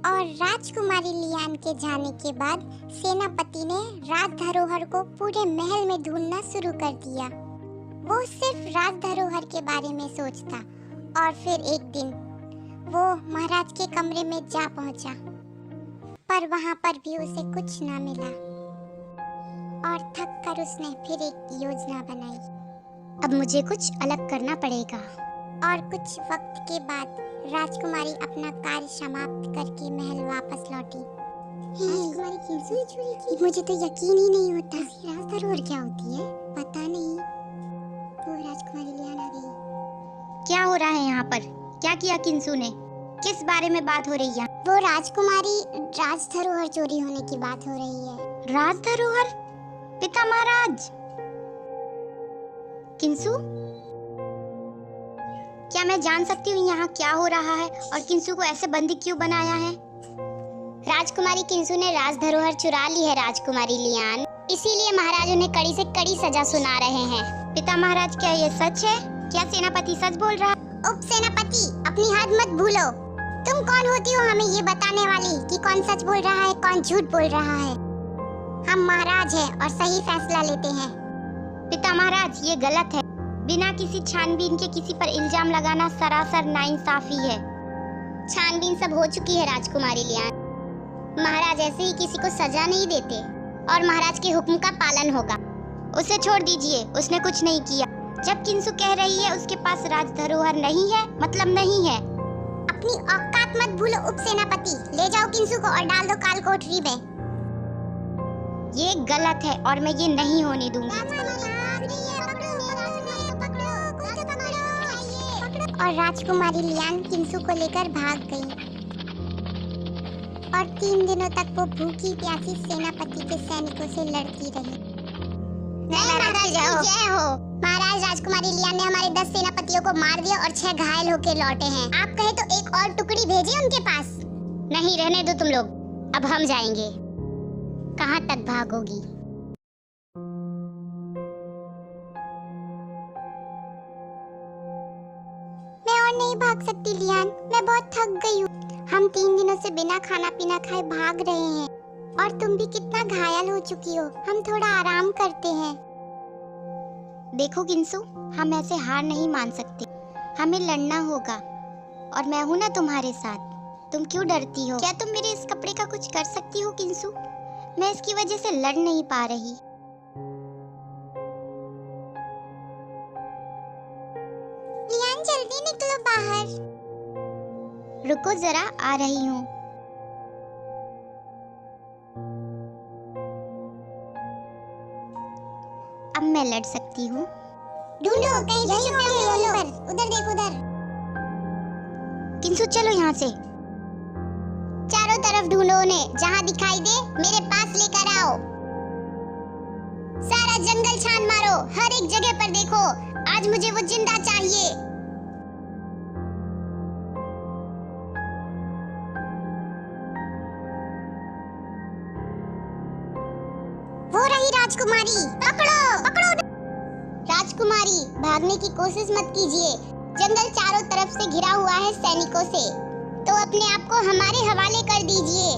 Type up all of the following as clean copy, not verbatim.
और राजकुमारी लियान के जाने के बाद सेनापति ने राज धरोहर को पूरे महल में ढूंढना शुरू कर दिया। वो सिर्फ राज धरोहर के बारे में सोचता और फिर एक दिन वो महाराज के कमरे में जा पहुंचा, पर वहां पर भी उसे कुछ ना मिला और थक कर उसने फिर एक योजना बनाई। अब मुझे कुछ अलग करना पड़ेगा। और कुछ वक्त के बाद राजकुमारी अपना कार्य समाप्त करके महल वापस लौटी। राजकुमारी किंसू ने चोरी की? मुझे तो यकीन ही नहीं होता। राज धरोहर क्या होती है? पता नहीं। वो राजकुमारी लियान आ गई। क्या हो रहा है यहाँ पर? क्या किया किंसू ने? किस बारे में बात हो रही है? वो राजकुमारी राज धरोहर चोरी होने की बात हो रही है। राज धरोहर? पिता महाराज? किंसू, क्या मैं जान सकती हूँ यहाँ क्या हो रहा है और किंसू को ऐसे बंदी क्यों बनाया है? राजकुमारी किंसू ने राज धरोहर चुरा ली है राजकुमारी लियान, इसीलिए महाराज उन्हें कड़ी से कड़ी सजा सुना रहे हैं। पिता महाराज, क्या ये सच है? क्या सेनापति सच बोल रहा है? उप सेनापति, अपनी हद मत भूलो। तुम कौन होती हो हमें ये बताने वाली कि कौन सच बोल रहा है कौन झूठ बोल रहा है? हम महाराज हैं और सही फैसला लेते हैं। पिता महाराज, ये गलत है। बिना किसी छानबीन के किसी पर इल्जाम लगाना सरासर नाइंसाफी है। छानबीन सब हो चुकी है राजकुमारी लियान। महाराज ऐसे ही किसी को सजा नहीं देते और महाराज के हुक्म का पालन होगा। उसे छोड़ दीजिए, उसने कुछ नहीं किया। जब किंसू कह रही है उसके पास राज धरोहर नहीं है, मतलब नहीं है। अपनी औकात मत भूलो उप सेनापति। ले जाओ किंसू को और डाल दो काल कोठरी में। ये गलत है और मैं ये नहीं होने दूंगी। और राजकुमारी लियान किंसू को लेकर भाग गई और 3 दिनों तक वो भूखी प्यासी सेनापति के सैनिकों से लड़ती रही। महाराज जय हो। महाराज, राजकुमारी लियान ने हमारे 10 सेनापतियों को मार दिया और 6 घायल होकर लौटे हैं। आप कहे तो एक और टुकड़ी भेजिए उनके पास। नहीं, रहने दो तुम लोग, अब हम जाएंगे। कहाँ तक भागोगी? मैं और नहीं भाग सकती लियान, मैं बहुत थक गई हूँ। हम 3 दिनों से बिना खाना पीना खाए भाग रहे हैं और तुम भी कितना घायल हो चुकी हो। हम थोड़ा आराम करते हैं। देखो किंसू, हम ऐसे हार नहीं मान सकते। हमें लड़ना होगा और मैं हूँ ना तुम्हारे साथ। तुम क्यों डरती हो? क्या तुम मेरे इस कपड़े का कुछ कर सकती हो किंसू? मैं इसकी वजह से लड़ नहीं पा रही। लियान, जल्दी निकलो बाहर। रुको जरा, आ रही हूँ। अब मैं लड़ सकती हूँ। ढूंढो, कहीं भी छुपे हुए पर। उधर देखो, उधर। किंसू, चलो यहाँ से। चारों तरफ ढूंढो उन्हें, जहाँ दिखाई दे मेरे पास लेकर आओ। सारा जंगल छान मारो, हर एक जगह पर देखो। आज मुझे वो जिंदा चाहिए। वो रही राजकुमारी, पकड़ो पकड़ो। राजकुमारी, भागने की कोशिश मत कीजिए। जंगल चारों तरफ से घिरा हुआ है सैनिकों से, तो अपने आप को हमारे हवाले कर दीजिए।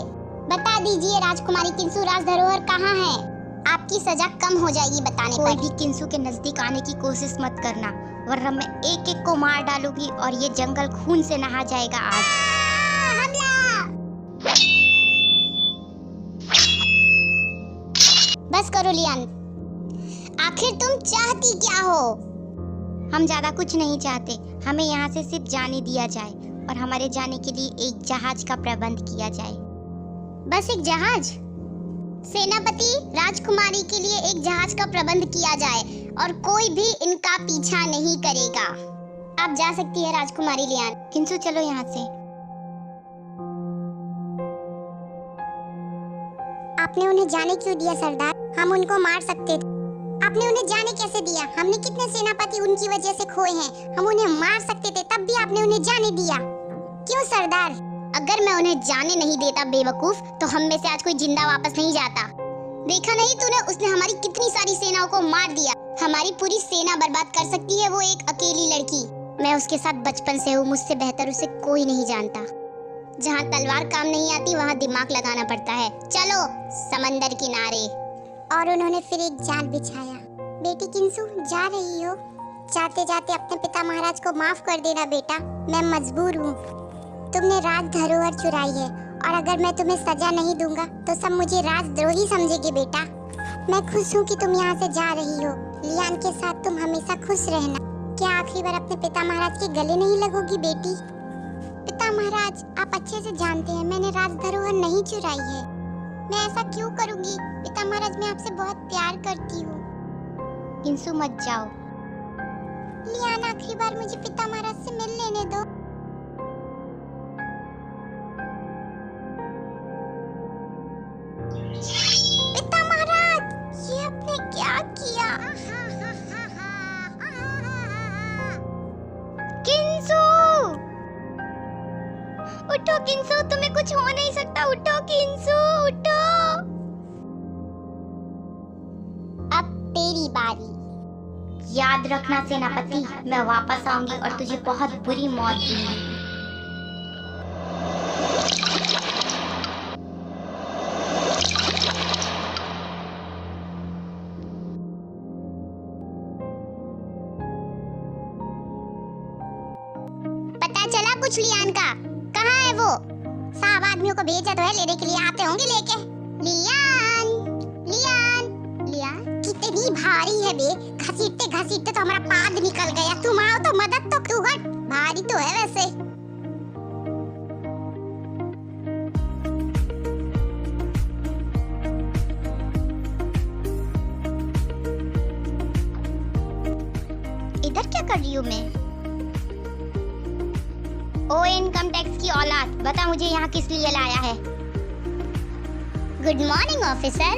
बता दीजिए राजकुमारी किंसू राज धरोहर कहाँ है? आपकी सजा कम हो जाएगी बताने पर। कोई भी किंसू के नजदीक आने की कोशिश मत करना, वरना मैं एक एक को मार डालूंगी और ये जंगल खून से नहा जाएगा आज। हमला! बस करो लियान, आखिर तुम चाहती क्या हो? हम ज्यादा कुछ नहीं चाहते। हमें यहाँ से सिर्फ जाने दिया जाए और हमारे जाने के लिए एक जहाज का प्रबंध किया जाए। बस एक जहाज? सेनापति, राजकुमारी के लिए एक जहाज का प्रबंध किया जाए और कोई भी इनका पीछा नहीं करेगा। आप जा सकती है राजकुमारी लियान। किंसू, चलो यहाँ से। आपने उन्हें जाने क्यों दिया सरदार? हम उनको मार सकते थे। आपने उन्हें जाने कैसे दिया? हमने कितने सेनापति उनकी वजह से खोए हैं। हम उन्हें मार सकते थे, तब भी आपने उन्हें जाने दिया। क्यों सरदार? अगर मैं उन्हें जाने नहीं देता बेवकूफ, तो हम में से आज कोई जिंदा वापस नहीं जाता। देखा नहीं तूने, उसने हमारी कितनी सारी सेनाओं को मार दिया। हमारी पूरी सेना बर्बाद कर सकती है वो एक अकेली लड़की। मैं उसके साथ बचपन से हूँ, मुझसे बेहतर उसे कोई नहीं जानता। जहाँ तलवार काम नहीं आती वहाँ दिमाग लगाना पड़ता है। चलो समंदर किनारे। और उन्होंने फिर एक जाल बिछाया। बेटी किंसु, जा रही हो? जाते जाते अपने पिता महाराज को माफ कर देना बेटा, मैं मजबूर हूँ। तुमने राज धरोहर चुराई है और अगर मैं तुम्हें सजा नहीं दूंगा तो सब मुझे राजद्रोही समझेंगे बेटा। मैं खुश हूँ कि तुम यहाँ से जा रही हो। लियान के साथ तुम हमेशा खुश रहना। क्या आखिरी बार अपने पिता महाराज के गले नहीं लगोगी बेटी? पिता महाराज, आप अच्छे से जानते हैं मैंने राज धरोहर नहीं चुराई है। मैं ऐसा क्यों करूँगी? पिता महाराज, मैं आपसे बहुत प्यार करती हूँ। किंसु मत जाओ। लियान, आखिरी बार मुझे पिता महाराज से मिल लेने दो। पिता महाराज, ये आपने क्या किया? किंसु! उठो किंसु, तुम्हें कुछ हो नहीं सकता। उठो किंसु, उठो। अब तेरी बारी। याद रखना सेनापति, मैं वापस आऊंगी और तुझे बहुत बुरी मौत दूंगी। पता चला कुछ लियान का? कहाँ है वो? 7 आदमियों को भेजा तो है, लेने के लिए आते होंगे लेके। लियान, लियान, लियान कितनी भारी है बे। घसीटते घसीटते तो हमारा पाद निकल गया। तुम आओ तो मदद तो तू हट। भारी तो है वैसे। इधर क्या कर रही हूँ मैं? ओ इनकम टैक्स की औलाद, बता मुझे यहाँ किस लिए लाया है? Good morning officer.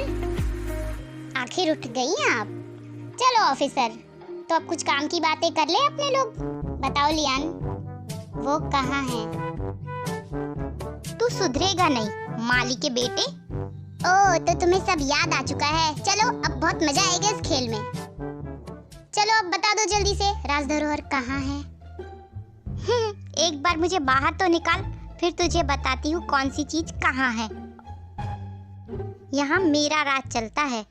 आखिर उठ गई आप। चलो ऑफिसर, तो अब कुछ काम की बातें कर ले अपने लोग। बताओ लियान, वो कहाँ है? तू सुधरेगा नहीं, माली के बेटे। ओह, तो तुम्हें सब याद आ चुका है। चलो अब बहुत मजा आएगा इस खेल में। चलो अब बता दो जल्दी से, राज धरोहर कहाँ है? एक बार मुझे बाहर तो निकाल, फिर तुझे बताती हूँ कौन सी चीज कहाँ है। यहाँ मेरा राज चलता है,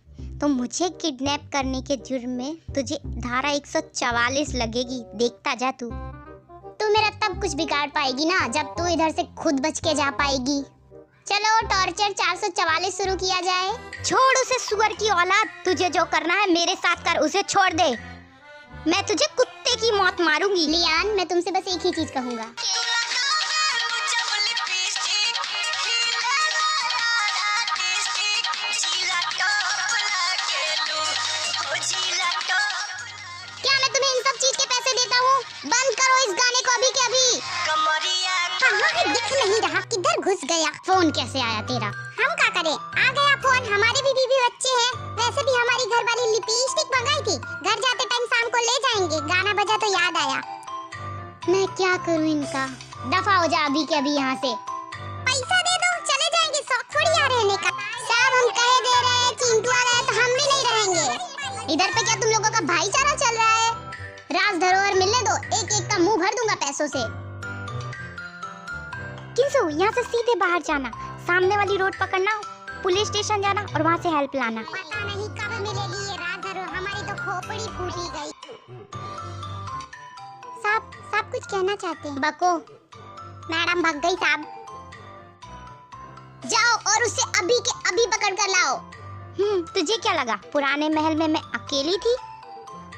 तो मुझे किडनैप करने के जुर्म में तुझे धारा 144 लगेगी। देखता जा तू। तू मेरा तब कुछ बिगाड़ पाएगी ना, जब तू इधर से खुद बच के जा पाएगी। चलो टॉर्चर 444 शुरू किया जाए। छोड़ उसे सुअर की औलाद, तुझे जो करना है मेरे साथ कर, उसे छोड़ दे। मैं तुझे कुत्ते की मौत मारूंगी। लियान, मैं तुमसे बस एक ही चीज कहूंगा। क्या मैं तुम्हें इन सब चीज के पैसे देता हूँ? बंद करो इस गाने को अभी के अभी। कहाँ दिख नहीं रहा, किधर घुस गया? फोन कैसे आया तेरा? हम क्या करें, आ गया फोन। हमारे भी बीवी बच्चे हैं। वैसे भी हमारी घर वाली लिपस्टिक मंगाई थी, घर जाते टाइम शाम को ले जाएंगे। गाना बजा तो याद आया। मैं क्या करूं इनका? दफा हो जा अभी के अभी यहाँ से। पैसा दे दो, चले जाएंगे। शौक थोड़ी आ रहने का। साहब हम कहे दे रहे हैं, चिंटू आ गया तो हम भी नहीं रहेंगे। इधर पे क्या तुम लोगों का भाईचारा चल रहा है? राज धरोहर मिलने दो, एक एक का मुंह भर दूंगा पैसों से। किंसु, यहाँ से सीधे बाहर जाना, सामने वाली रोड पकड़ना, पुलिस स्टेशन जाना और वहाँ से हेल्प लाना। पता नहीं कब मिलेगी ये राज धरोहर, हमारी तो खोपड़ी फूटी गई। साहब कुछ कहना चाहते हैं? बको, मैडम भाग गई साहब। जाओ और उसे अभी के अभी पकड़ कर लाओ। तुझे क्या लगा पुराने महल में मैं अकेली थी?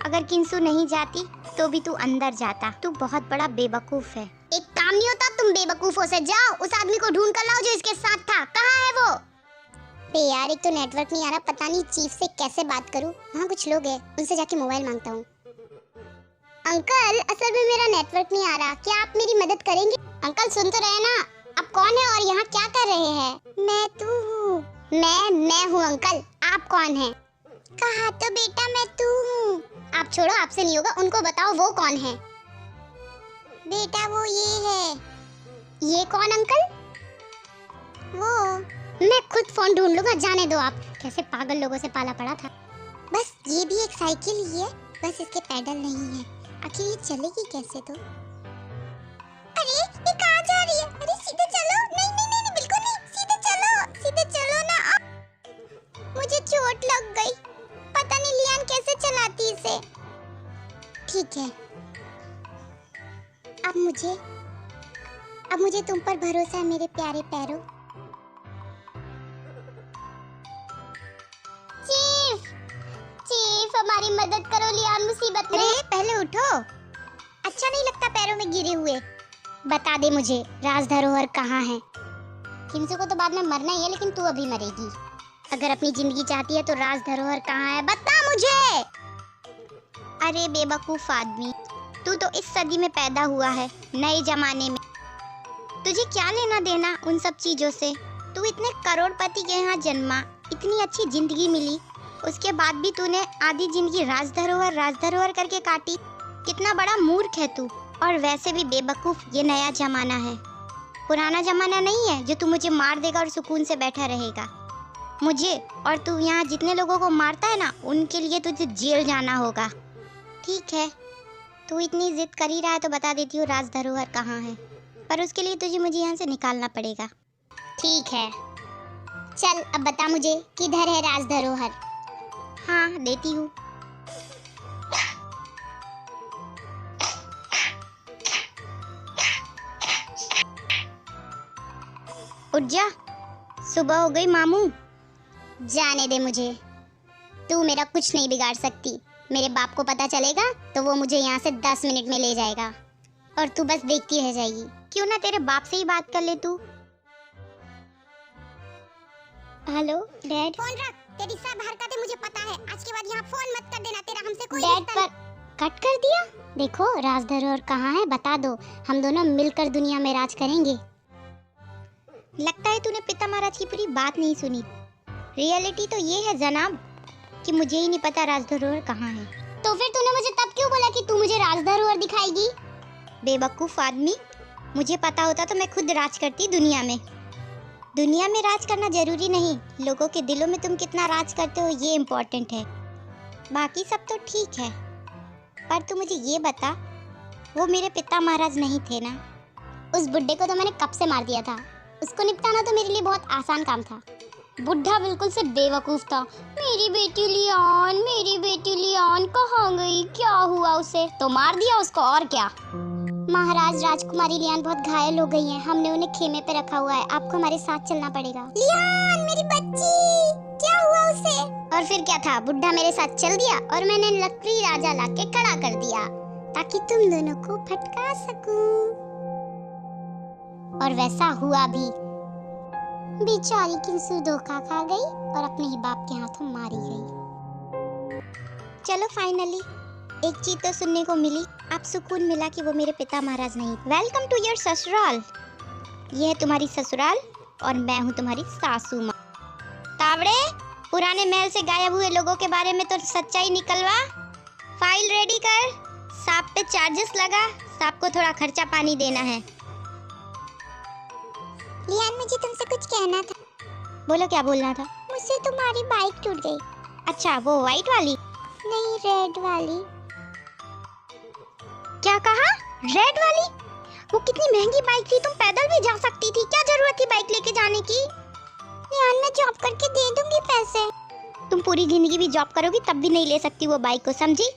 अगर किंसु नहीं जाती तो भी तू अंदर जाता। तू बहुत बड़ा बेवकूफ है। एक काम नहीं होता तुम बेवकूफों से। जाओ उस आदमी को ढूंढ कर लाओ जो इसके साथ था। कहाँ है वो? बे यार, एक तो नेटवर्क नहीं आ रहा, पता नहीं चीफ से कैसे बात करूं। वहाँ कुछ लोग हैं, उनसे जाके मोबाइल मांगता हूँ। अंकल, असल में मेरा नेटवर्क नहीं आ रहा, क्या आप मेरी मदद करेंगे? अंकल सुन तो रहे ना, आप कौन है और यहाँ क्या कर रहे हैं? मैं तू हूँ। मैं हूँ अंकल, आप कौन हैं? कहा तो बेटा मैं तू हूँ। आप छोड़ो, आपसे नहीं होगा, उनको बताओ वो कौन है। बेटा वो ये है। ये कौन अंकल? वो मैं खुद फोन ढूंढ लूंगा, जाने दो आप। कैसे पागल लोगों से पाला पड़ा था। बस ये भी एक साइकिल ही है, बस इसके पैडल नहीं है। आखिर ये चलेगी कैसे? तो अरे ये कहाँ जा रही है? अरे सीधे चलो, ठीक है। अब मुझे तुम पर भरोसा है मेरे प्यारे पैरों। चीफ, चीफ हमारी मदद करो, लियान मुसीबत में। अरे पहले उठो, अच्छा नहीं लगता पैरों में गिरे हुए। बता दे मुझे राज धरोहर कहाँ है? किंसू को तो बाद में मरना ही है, लेकिन तू अभी मरेगी। अगर अपनी जिंदगी चाहती है तो राज धरोहर कहाँ है, बता मुझे। अरे बेवकूफ आदमी, तू तो इस सदी में पैदा हुआ है, नए जमाने में। तुझे क्या लेना देना उन सब चीजों से? तू इतने करोड़पति के यहाँ जन्मा, इतनी अच्छी जिंदगी मिली, उसके बाद भी तूने आधी जिंदगी राज धरोहर करके काटी। कितना बड़ा मूर्ख है तू। और वैसे भी बेवकूफ, ये नया जमाना है, पुराना जमाना नहीं है जो तू मुझे मार देगा और सुकून से बैठा रहेगा। मुझे और तू यहाँ जितने लोगों को मारता है ना, उनके लिए तुझे जेल जाना होगा। ठीक है, तू इतनी जिद कर ही रहा है तो बता देती हूँ राज धरोहर कहाँ है, पर उसके लिए तुझे मुझे यहाँ से निकालना पड़ेगा। ठीक है, चल अब बता मुझे किधर है राज धरोहर। हाँ देती हूँ। उठ जा, सुबह हो गई मामू। जाने दे मुझे, तू मेरा कुछ नहीं बिगाड़ सकती। मेरे बाप को पता चलेगा तो वो मुझे यहाँ से 10 मिनट में ले जाएगा और तू बस देखती रह जाएगी। क्यों ना तेरे बाप से ही बात कर ले तू। Hello dad. फोन रख, तेरी सब हरकतें मुझे पता है। आज के बाद यहाँ फोन मत कर देना, तेरा हमसे कोई डैड रिश्ता पर कट कर दिया। देखो राज धरोहर कहाँ है बता दो, हम दोनों मिलकर दुनिया में राज करेंगे। लगता है तूने पिता महाराज की पूरी बात नहीं सुनी। रियलिटी तो ये है जनाब कि मुझे ही नहीं पता राज धरोहर कहाँ है। तो फिर तूने मुझे तब क्यों बोला कि तू मुझे राज धरोहर दिखाएगी? बेवकूफ आदमी, मुझे पता होता तो मैं खुद राज करती दुनिया में। दुनिया में राज करना जरूरी नहीं, लोगों के दिलों में तुम कितना राज करते हो ये इम्पोर्टेंट है। बाकी सब तो ठीक है, पर तू मुझे ये बता, वो मेरे पिता महाराज नहीं थे ना? उस बुड्ढे को तो मैंने कब से मार दिया था। उसको निपटाना तो मेरे लिए बहुत आसान काम था। बुढ़ा बिल्कुल से बेवकूफ था। मेरी बेटी लियान कहाँ गई, क्या हुआ उसे? तो मार दिया उसको, और क्या। महाराज राजकुमारी लियान बहुत घायल हो गई हैं। हमने उन्हें खेमे पे रखा हुआ है, आपको हमारे साथ चलना पड़ेगा। लियान मेरी बच्ची, क्या हुआ उसे? और फिर क्या था, बुढ़ा मेरे साथ चल दिया और मैंने लकड़ी राजा लाके खड़ा कर दिया ताकि तुम दोनों को फटका सकूं। और वैसा हुआ भी। बेचारी किंसू धोखा खा गई और अपने ही बाप के हाथों मारी गई। चलो फाइनली एक चीज तो सुनने को मिली, आप सुकून मिला कि वो मेरे पिता महाराज नहीं। वेलकम टू योर ससुराल। ये है तुम्हारी ससुराल और मैं हूँ तुम्हारी सासू माँ। तावड़े, पुराने महल से गायब हुए लोगों के बारे में तो सच्चाई निकलवा। फाइल रेडी कर, सांप पे चार्जेस लगा, सांप को थोड़ा खर्चा पानी देना है। लियान मुझे तुमसे कुछ कहना था। बोलो, क्या बोलना था? मुझसे तुम्हारी बाइक टूट गई। अच्छा, वो व्हाइट वाली? नहीं, रेड वाली। क्या कहा? रेड वाली? वो कितनी महंगी बाइक थी, तुम पैदल भी जा सकती थी, क्या जरूरत थी बाइक लेके जाने की? लियान मैं जॉब करके दे दूंगी पैसे। तुम पूरी जिंदगी भी जॉब करोगी तब भी नहीं ले सकती वो बाइक को, समझी?